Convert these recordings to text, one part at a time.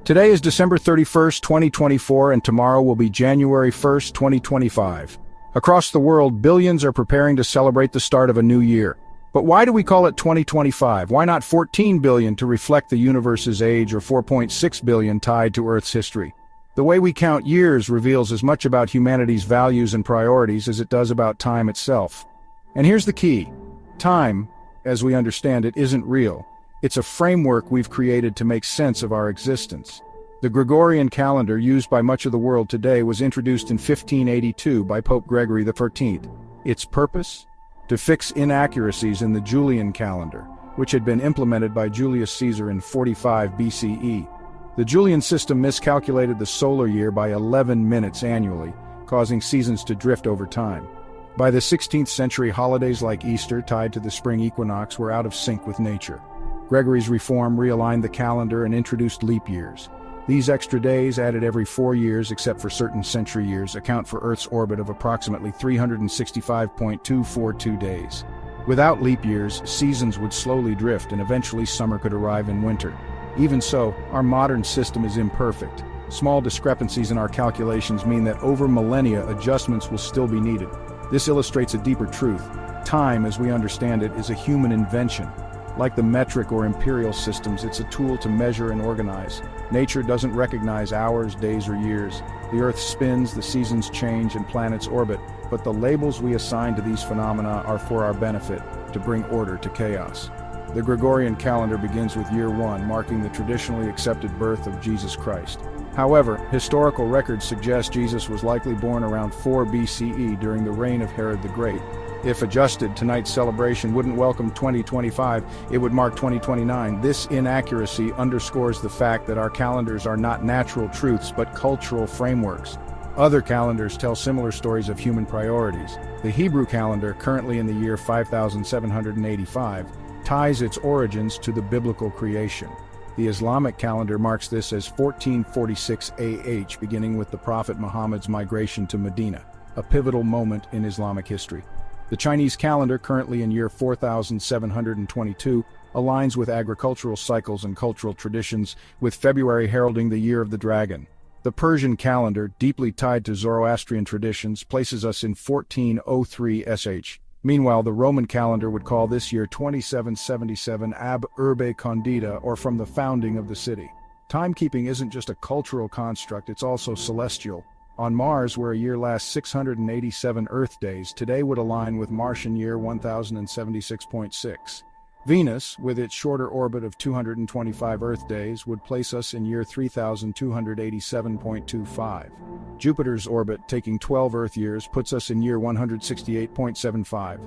Today is December 31st, 2024, and tomorrow will be January 1st, 2025. Across the world, billions are preparing to celebrate the start of a new year. But why do we call it 2025? Why not 14 billion to reflect the universe's age, or 4.6 billion tied to Earth's history? The way we count years reveals as much about humanity's values and priorities as it does about time itself. And here's the key. Time, as we understand it, isn't real. It's a framework we've created to make sense of our existence. The Gregorian calendar, used by much of the world today, was introduced in 1582 by Pope Gregory XIII. Its purpose? To fix inaccuracies in the Julian calendar, which had been implemented by Julius Caesar in 45 BCE. The Julian system miscalculated the solar year by 11 minutes annually, causing seasons to drift over time. By the 16th century, holidays like Easter, tied to the spring equinox, were out of sync with nature. Gregory's reform realigned the calendar and introduced leap years. These extra days, added every 4 years except for certain century years, account for Earth's orbit of approximately 365.242 days. Without leap years, seasons would slowly drift and eventually summer could arrive in winter. Even so, our modern system is imperfect. Small discrepancies in our calculations mean that over millennia adjustments will still be needed. This illustrates a deeper truth. Time, as we understand it, is a human invention. Like the metric or imperial systems, it's a tool to measure and organize. Nature doesn't recognize hours, days, or years. The Earth spins, the seasons change, and planets orbit, but the labels we assign to these phenomena are for our benefit, to bring order to chaos. The Gregorian calendar begins with year 1, marking the traditionally accepted birth of Jesus Christ. However, historical records suggest Jesus was likely born around 4 BCE during the reign of Herod the Great. If adjusted, tonight's celebration wouldn't welcome 2025, it would mark 2029. This inaccuracy underscores the fact that our calendars are not natural truths but cultural frameworks. Other calendars tell similar stories of human priorities. The Hebrew calendar, currently in the year 5785, ties its origins to the biblical creation. The Islamic calendar marks this as 1446 AH, beginning with the Prophet Muhammad's migration to Medina, a pivotal moment in Islamic history. The Chinese calendar, currently in year 4722, aligns with agricultural cycles and cultural traditions, with February heralding the year of the dragon. The Persian calendar, deeply tied to Zoroastrian traditions, places us in 1403 SH. Meanwhile, the Roman calendar would call this year 2777 Ab Urbe Condita, or from the founding of the city. Timekeeping isn't just a cultural construct, it's also celestial. On Mars, where a year lasts 687 Earth days, today would align with Martian year 1076.6. Venus, with its shorter orbit of 225 Earth days, would place us in year 3287.25. Jupiter's orbit, taking 12 Earth years, puts us in year 168.75.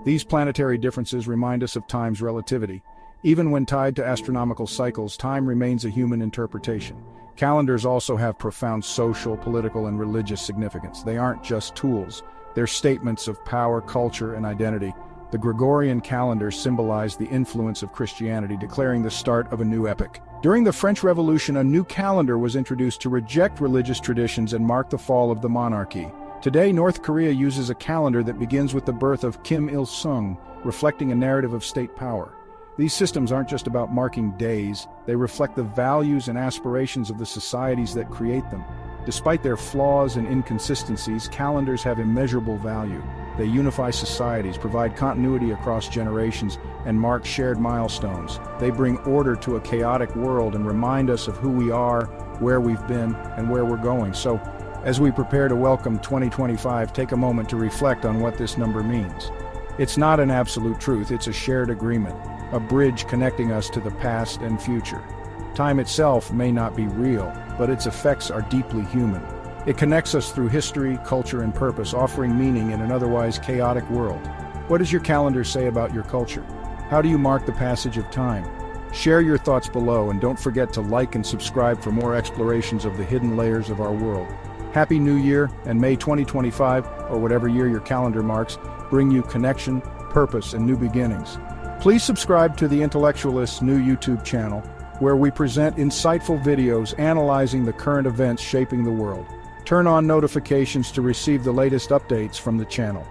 These planetary differences remind us of time's relativity. Even when tied to astronomical cycles, time remains a human interpretation. Calendars also have profound social, political, and religious significance. They aren't just tools. They're statements of power, culture, and identity. The Gregorian calendar symbolized the influence of Christianity, declaring the start of a new epoch. During the French Revolution, a new calendar was introduced to reject religious traditions and mark the fall of the monarchy. Today, North Korea uses a calendar that begins with the birth of Kim Il-sung, reflecting a narrative of state power. These systems aren't just about marking days, they reflect the values and aspirations of the societies that create them. Despite their flaws and inconsistencies, calendars have immeasurable value. They unify societies, provide continuity across generations, and mark shared milestones. They bring order to a chaotic world and remind us of who we are, where we've been, and where we're going. So, as we prepare to welcome 2025, take a moment to reflect on what this number means. It's not an absolute truth, it's a shared agreement. A bridge connecting us to the past and future. Time itself may not be real, but its effects are deeply human. It connects us through history, culture, and purpose, offering meaning in an otherwise chaotic world. What does your calendar say about your culture? How do you mark the passage of time? Share your thoughts below, and don't forget to like and subscribe for more explorations of the hidden layers of our world. Happy New Year, and may 2025, or whatever year your calendar marks, bring you connection, purpose, and new beginnings. Please subscribe to the Intellectualist's new YouTube channel, where we present insightful videos analyzing the current events shaping the world. Turn on notifications to receive the latest updates from the channel.